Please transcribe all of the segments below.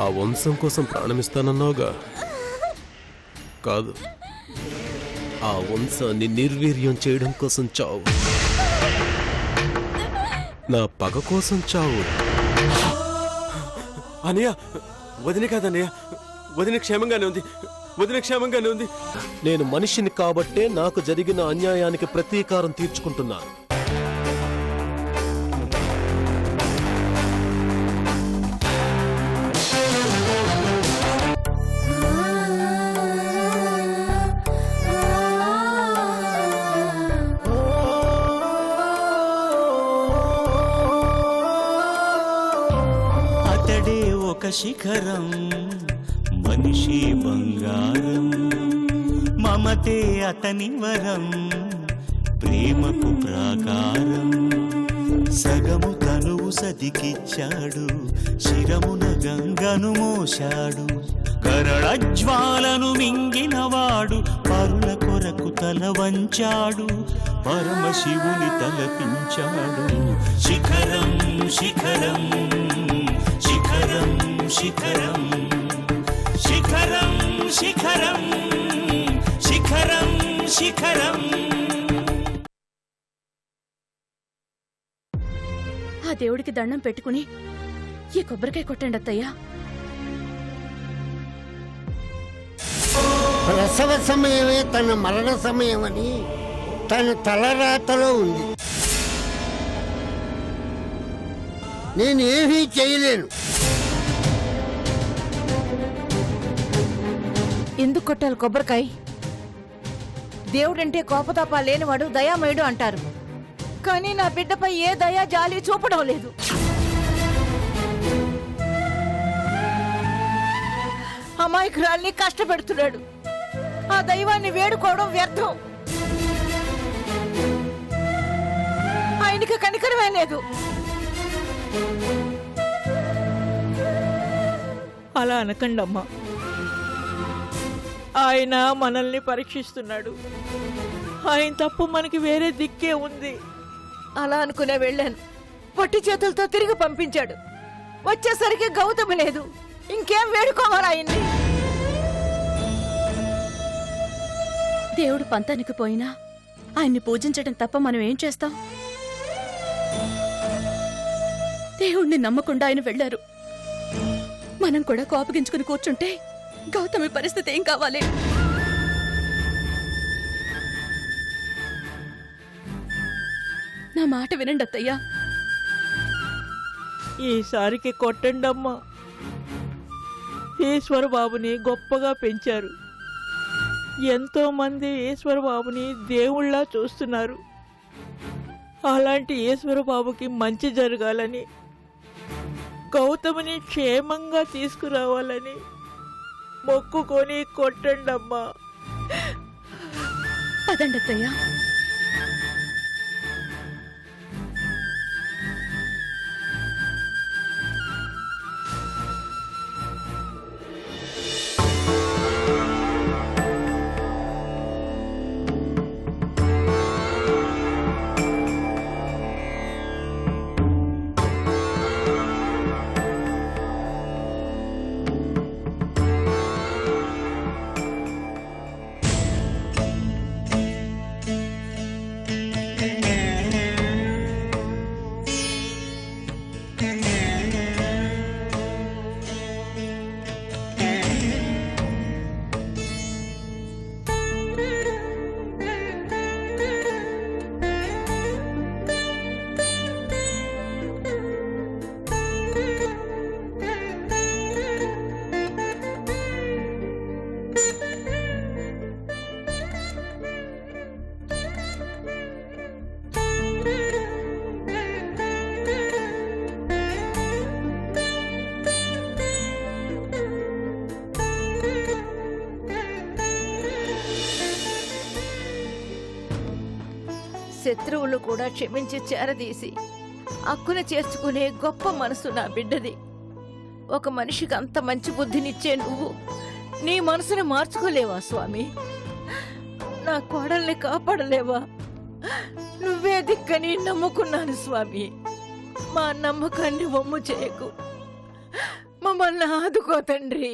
ఆ వంశం కోసం ప్రాణమిస్తానన్నావుగా. కాదు, ఆ వంశాన్ని నిర్వీర్యం చేయడం కోసం చావు. నా పగ కోసం చావు. అన్నయ్య, వదిన కాదన్నయ్య, వదిన క్షేమంగానే ఉంది, వదిన క్షేమంగానే ఉంది. నేను మనిషిని కాబట్టే నాకు జరిగిన అన్యాయానికి ప్రతీకారం తీర్చుకుంటున్నాను. అతడే ఒక శిఖరం, మనిషి బంగారం, మమతే అతని వరం, ప్రేమకు ప్రాకారం. సగము తనువు సతికిచ్చాడు, శిరమున గంగను మోశాడు. కరళజ్వాలను మింగినవాడు, పరుల కొరకు తల వంచాడు. పరమశివుని తలపించాడు. శిఖరం శిఖరం శిఖరం శిఖరం శిఖరం శిఖరం శిఖరం శిఖరం. ఆ దేవుడికి దండం పెట్టుకుని ఈ కొబ్బరికాయ కొట్టండి అత్తయ్యా. ప్రసవ సమయమే తన మరణ సమయమని తన తలరాతలో ఉంది. నేనేమీ చేయలేను. ఎందుకు కొట్టాలి కొబ్బరికాయ? దేవుడంటే కోపతాపా లేనివాడు దయామయుడు అంటారు. కానీ నా బిడ్డపై ఏ దయా జాలి చూపడం లేదు. అమాయకురాల్ని కష్టపెడుతున్నాడు. ఆ దైవాన్ని వేడుకోవడం వ్యర్థం. ఆయనకి కనికరమే లేదు. అలా అనకండి అమ్మా. ఆయన మనల్ని పరీక్షిస్తున్నాడు. ఆయన తప్పు మనకి వేరే దిక్కే ఉంది. అలా అనుకునే వెళ్ళాను. పొట్టి చేతులతో తిరిగి పంపించాడు. వచ్చేసరికి గౌతమి లేదు. ఇంకేం వేడుకోవాలి ఆయన్ని? దేవుడు పంతానికి పోయినా ఆయన్ని పూజించడం తప్ప మనం ఏం చేస్తాం? దేవుణ్ణి నమ్మకుండా ఆయన వెళ్లారు. మనం కూడా కోపగించుకుని కూర్చుంటే గౌతమి పరిస్థితి ఏం కావాలి? నా మాట వినండి అత్తయ్యా. ఈసారికి కొట్టండమ్మా. ఈశ్వరబాబుని గొప్పగా పెంచారు. ఎంతో మంది ఈశ్వరబాబుని దేవుళ్ళ చూస్తున్నారు. అలాంటి ఈశ్వరబాబుకి మంచి జరగాలని, గౌతమిని క్షేమంగా తీసుకురావాలని మొక్కుకొని కొట్టండమ్మా. పదండి అత్తయ్యా. శత్రువులు కూడా క్షమించి చేరదీసి అక్కున చేర్చుకునే గొప్ప మనసు నా బిడ్డది. ఒక మనిషికి అంత మంచి బుద్ధినిచ్చే నువ్వు నీ మనసుని మార్చుకోలేవా స్వామి? నా కోడల్ని కాపాడలేవా? నువ్వే దిక్కని నమ్ముకున్నాను స్వామి. మా నమ్మకాన్ని వమ్ము చేయకు. మా మమ్మల్ని ఆదుకో తండ్రి.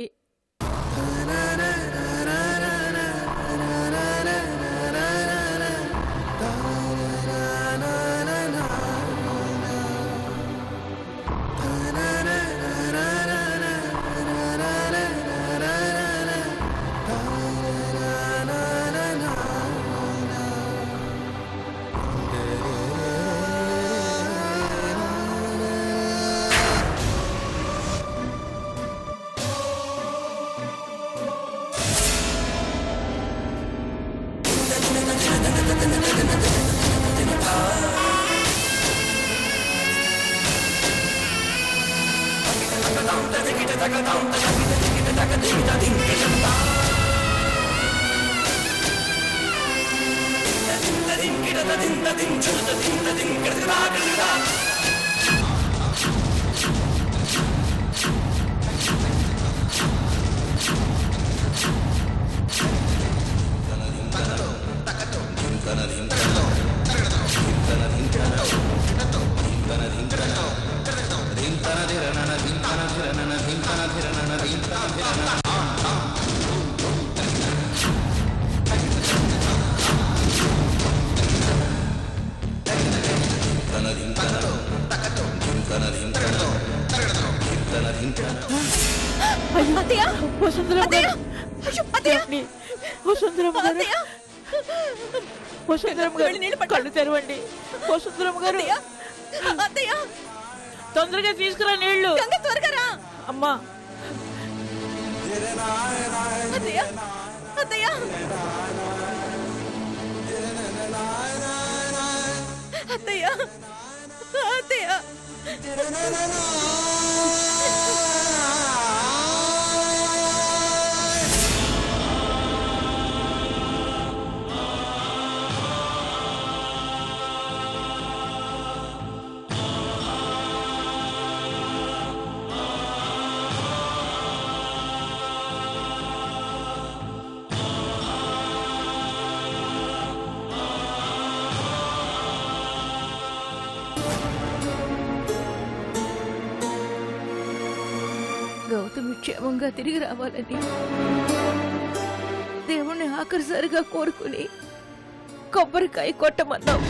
అత్తయ్య! వసుంధరమ్మ అత్తయ్య! గారు, అయ్యో, అత్తయ్య! ఏమండి? వసుంధరమ్మ గారు, అత్తయ్య! వసుంధరమ్మ గారు, వెళ్ళి నీళ్ళు పట్టు. కళ్ళు తెరవండి. వసుంధరమ్మ గారు, అత్తయ్య! అత్తయ్య! తొందరగా తీసుకురా నీళ్లు. గంగ త్వరగా రా! అమ్మా, అత్తయ్య! అత్తయ్య! అత్తయ్య! అత్తయ్య! గౌతమి క్షేమంగా తిరిగి రావాలని దేవుణ్ణి ఆఖరిసారిగా కోరుకుని కొబ్బరికాయ కొట్టమన్నావు.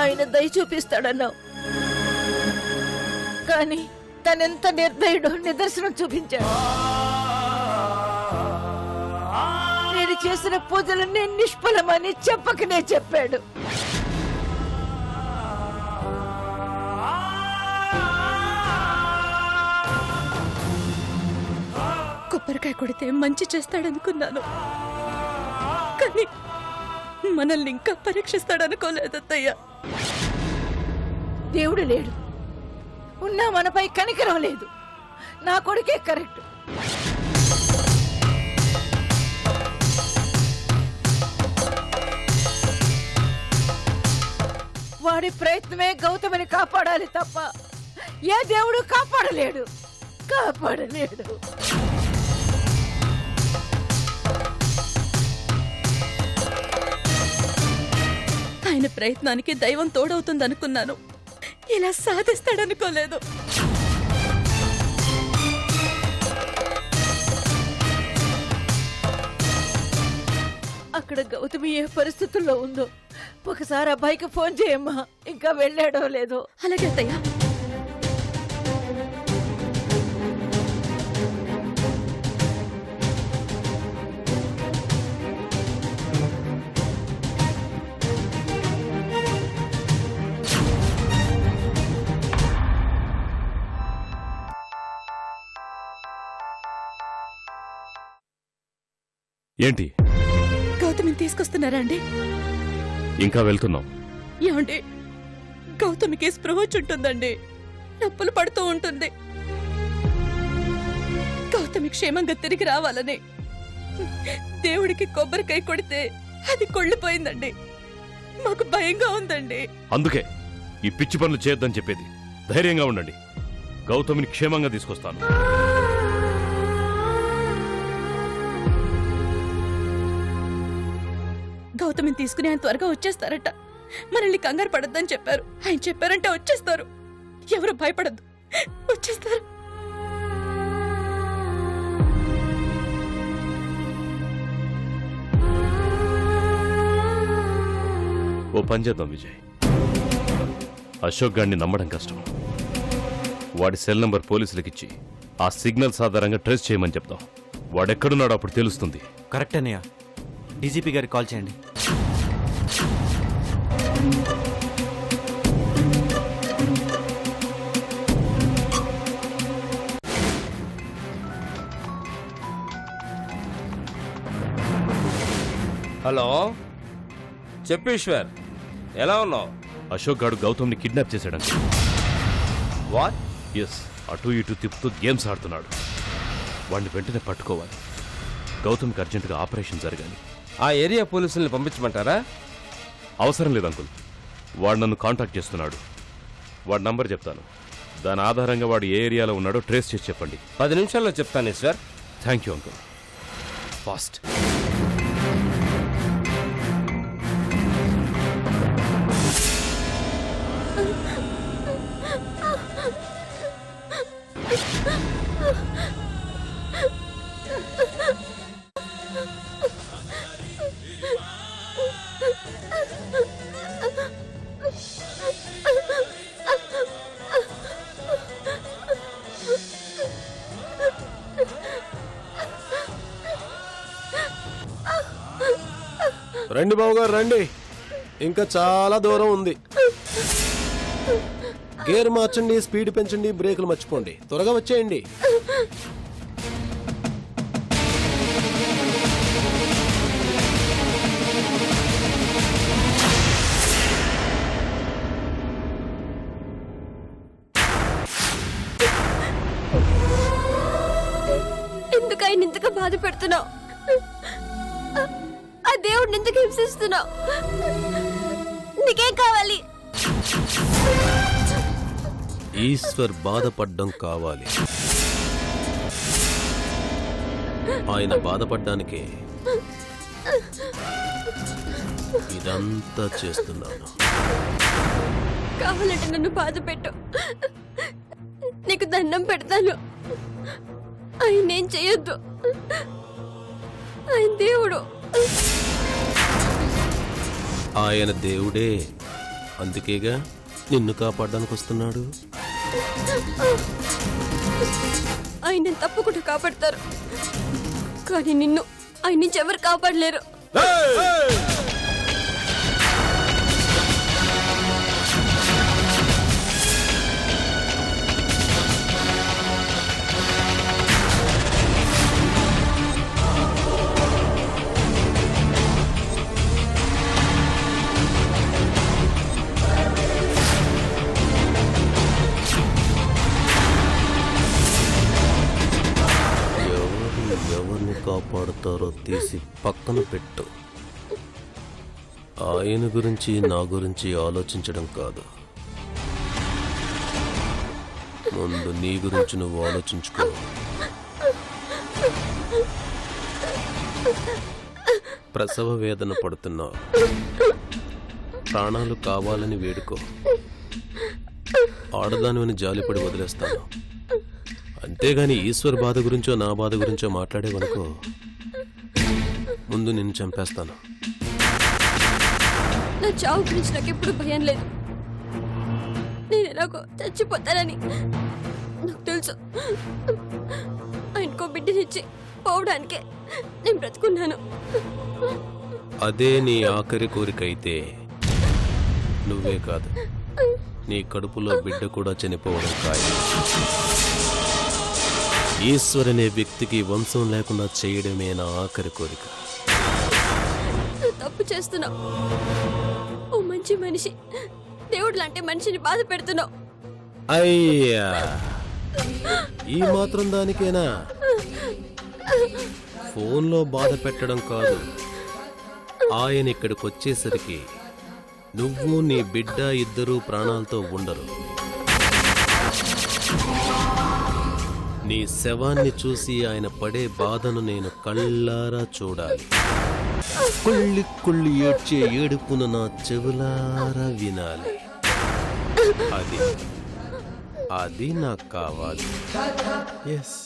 ఆయన దయ చూపిస్తాడన్నావు. కానీ తనెంత నిర్దయుడో నిదర్శనం చూపించాడు. నేను చేసిన పూజలన్నీ నిష్ఫలమని చెప్పకనే చెప్పాడు. కొబ్బరికాయ కొడితే మంచి చేస్తాడనుకున్నాను, కానీ మనల్ని ఇంకా పరీక్షిస్తాడనుకోలేదు అత్తయ్య. దేవుడు లేడు, ఉన్నా మనపై కనికరం లేదు. నా కొడుకే కరెక్ట్. వాడి ప్రయత్నమే గౌతమిని కాపాడాలి తప్ప ఏ దేవుడు కాపాడలేడు. ఆయన ప్రయత్నానికి దైవం తోడవుతుందనుకున్నాను, ఇలా సాధిస్తాడనుకోలేదు. అక్కడ గౌతమి ఏ పరిస్థితుల్లో ఉందో ఒకసారి అబ్బాయికి ఫోన్ చేయమ్మా. ఇంకా వెళ్ళాడో లేదో. అలాగే అత్తయ్య. ఏంటి గౌతమిని తీసుకొస్తున్నారా అండి? ఇంకా వెళ్తున్నాం? ఏమండి, గౌతమికి స్పృహ ఉంటుందండి, నొప్పులు పడుతూ ఉంటుంది. గౌతమి క్షేమంగా తిరిగి రావాలని దేవుడికి కొబ్బరికాయ కొడితే అది కొళ్ళిపోయిందండి. మాకు భయంగా ఉందండి. అందుకే ఈ పిచ్చి పనులు చేయొద్దని చెప్పేది. ధైర్యంగా ఉండండి, గౌతమిని క్షేమంగా తీసుకొస్తాను. గౌతమిని తీసుకుని ఆయన త్వరగా వచ్చేస్తారట. మనల్ని కంగారు పడొద్దని చెప్పారు. ఆయన చెప్పారంటే వచ్చేస్తారు. ఎవరు భయపడద్దు, వచ్చేస్తారు. ఓ పని చేద్దాం విజయ్, అశోక్ గాడిని నమ్మడం కష్టం. వాడి సెల్ నంబర్ పోలీసులకిచ్చి ఆ సిగ్నల్స్ ఆధారంగా ట్రేస్ చేయమని చెప్తాం. వాడెక్కడున్నాడో అప్పుడు తెలుస్తుంది. కరెక్ట్ అన్నయ్య. డీజీపీ గారికి కాల్ చేయండి. హలో చెప్పు ఈశ్వర్, ఎలా ఉన్నావు? అశోక్ గాడు గౌతమ్ని కిడ్నాప్ చేశాడంట. వాట్? ఎస్, అటు ఇటు తిప్పుతూ గేమ్స్ ఆడుతున్నాడు. వాడిని వెంటనే పట్టుకోవాలి. గౌతమ్కి అర్జెంటుగా ఆపరేషన్ జరగాలి. ఆ ఏరియా పోలీసుల్ని పంపించమంటారా? అవసరం లేదు అంకుల్, వాడు నన్ను కాంటాక్ట్ చేస్తున్నాడు. వాడి నంబర్ చెప్తాను. దాని ఆధారంగా వాడు ఏ ఏరియాలో ఉన్నాడో ట్రేస్ చేసి చెప్పండి. 10 నిమిషాల్లో చెప్తాను Ishwar. Thank you uncle. Fast. రండి బాబు గారు, రండి. ఇంకా చాలా దూరం ఉంది. గేర్ మార్చండి, స్పీడ్ పెంచండి, బ్రేకులు మర్చిపోండి. త్వరగా వచ్చేయండి. ఎందుకు ఆయన ఇంతగా బాధ పెడుతున్నావు? ఆ దేవుడిని ఎందుకు హింసిస్తున్నావు? నీకేం కావాలి? ఈశ్వర్ బాధపడ్డం కావాలి. ఆయన బాధపడ్డానికే ఇదంతా చేస్తున్నాను. కావాలంటే నన్ను బాధ పెట్టు, నీకు దండం పెడతాను. ఆయనేం చేయొద్దు, ఆయన దేవుడు. ఆయన దేవుడే, అందుకేగా నిన్ను కాపాడడానికి వస్తున్నాడు. ఆయన తప్పకుండా కాపాడతారు, కానీ నిన్ను ఆయన నుంచి ఎవరు కాపాడలేరు. ఎవరిని కాపాడుతారో తీసి పక్కన పెట్టు. ఆయన గురించి నా గురించి ఆలోచించడం కాదు, ముందు నీ గురించి నువ్వు ఆలోచించుకో. ప్రసవ వేదన పడుతున్నావు, ప్రాణాలు కావాలని వేడుకో. ఆడదానివని జాలిపడి వదిలేస్తాను. అంతేగాని ఈశ్వర్ బాధ గురించో నా బాధ గురించో మాట్లాడేవనుకో, ముందు నిన్ను చంపేస్తాను. నా చావు గురించి నాకు ఎప్పుడు భయం లేదు. నేను ఎలాగో చచ్చిపోతానని నాకు తెలుసు. ఆయనకో బిడ్డనిచ్చి పోవడానికే నేను బ్రతుకున్నాను. అదే నీ ఆఖరి కోరిక అయితే నువ్వే కాదు, నీ కడుపులో బిడ్డ కూడా చనిపోవడం ఖాయం. ఈశ్వర్ అనే వ్యక్తికి వంశం లేకుండా చేయడమే నా ఆఖరి కోరిక. నువ్వు తప్పు చేస్తున్నావు. ఓ మంచి మనిషి దేవుడు లాంటి మనిషిని బాధ పెడుతున్నావు. అయ్యా, ఈ మాత్రం దానికేనా? ఫోన్లో బాధ పెట్టడం కాదు, ఆయన ఇక్కడికి వచ్చేసరికి నువ్వు నీ బిడ్డ ఇద్దరూ ప్రాణాలతో ఉండరు. నీ శవాన్ని చూసి ఆయన పడే బాధను నేను కళ్ళారా చూడాలి. కుళ్ళి కుళ్ళి ఏడ్చే ఏడుపును నా చెవులారా వినాలి. అది అది నాకు కావాలి. ఎస్,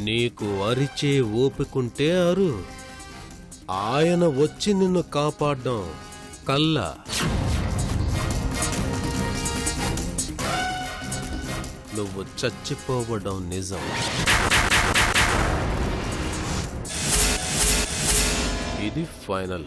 నీకు అరిచే ఓపికంటే అరు. ఆయన వచ్చి నిన్ను కాపాడ్డం కల్లా. నువ్వు చచ్చిపోవడం నిజం. ఇది ఫైనల్.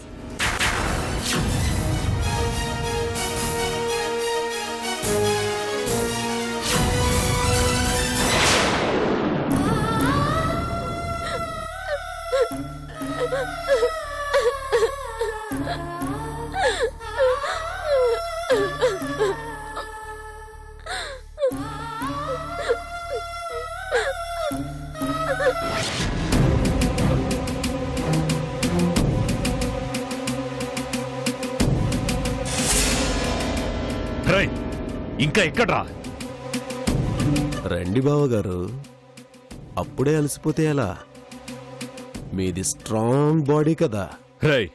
రేయ్, ఇంకా ఎక్కడ్రా? రండి బావగారు, అప్పుడే అలసిపోతే ఎలా? మీది స్ట్రాంగ్ బాడీ కదా. రేయ్,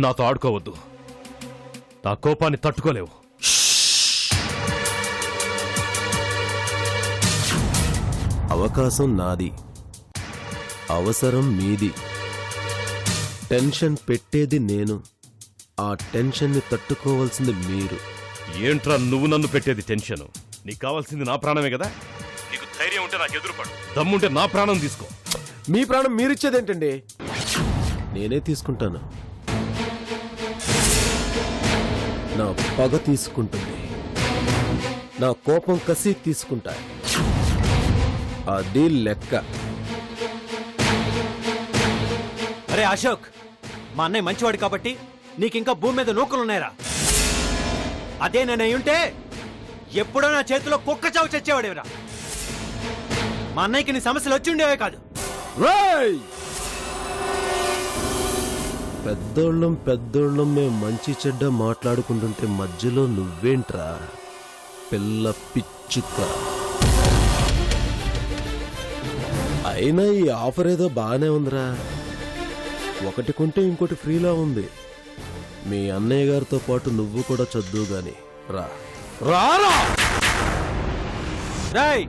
నాతో ఆడుకోవద్దు. నా కోపాన్ని తట్టుకోలేవు. అవకాశం నాది, అవసరం మీది. టెన్షన్ పెట్టేది నేను, ఆ టెన్షన్ని తట్టుకోవాల్సింది మీరు. ఏంట్రా నువ్వు నన్ను పెట్టేది టెన్షన్? నీకు కావాల్సింది నా ప్రాణమే కదా. నీకు ధైర్యం ఉంటే నాకు ఎదురుపడు, దమ్ముంటే నా ప్రాణం తీసుకో. మీ ప్రాణం మీరిచ్చేదేంటండి? నేనే తీసుకుంటాను. నా పగ తీసుకుంటుంది, నా కోపం కసి తీసుకుంటా. అది లెక్క. అరే అశోక్, మా అన్నయ్య మంచివాడు కాబట్టి నీకింకా భూమి మీద నూకలున్నాయరా. అదే నేను అయ్యుంటే ఎప్పుడో నా చేతిలో కుక్క చావు చచ్చేవాడేవరా. మా అన్నయ్యకి నీ సమస్యలు వచ్చి ఉండేవే కాదు. పెద్దోళ్ళం మేము మంచి చెడ్డ మాట్లాడుకుంటుంటే మధ్యలో నువ్వేంట్రా పిల్ల పిచ్చుక? అయినా ఈ ఆఫర్ ఏదో బాగానే ఉందిరా. ఒకటి కొంటే ఇంకోటి ఫ్రీలా ఉంది. మీ అన్నయ్య గారితో పాటు నువ్వు కూడా చదువు గాని రా. రారా! రేయ్,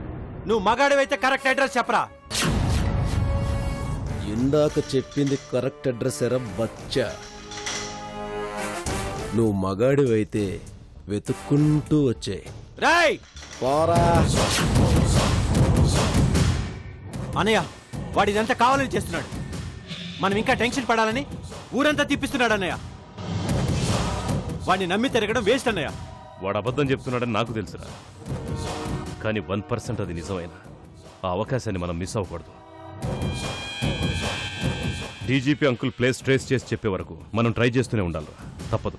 నువ్వు మగాడివైతే కరెక్ట్ అడ్రస్ చెప్పరా. ఇందాక చెప్పింది కరెక్ట్ అడ్రస్ ఎరా బచ్చా. నువ్వు మగాడివైతే వెతుక్కుంటూ వచ్చే. రేయ్ పోరా. అన్నయ్య, వాడు ఇదంతా కావాలని చేస్తున్నాడు. మనం ఇంకా టెన్షన్ పడాలని ఊరంతా తిప్పిస్తున్నాడు అన్నయ్య. వాడిని నమ్మి తిరగడం వేస్ట్ అన్నయ్య. వాడు అబద్ధం చెప్తున్నాడని నాకు తెలుసురా, కానీ 1% అది నిజమైన ఆ అవకాశాన్ని మనం మిస్ అవ్వకూడదు. డీజీపీ అంకుల్ ప్లేస్ ట్రేస్ చేసి చెప్పే వరకు మనం ట్రై చేస్తూనే ఉండాలి. తప్పదు.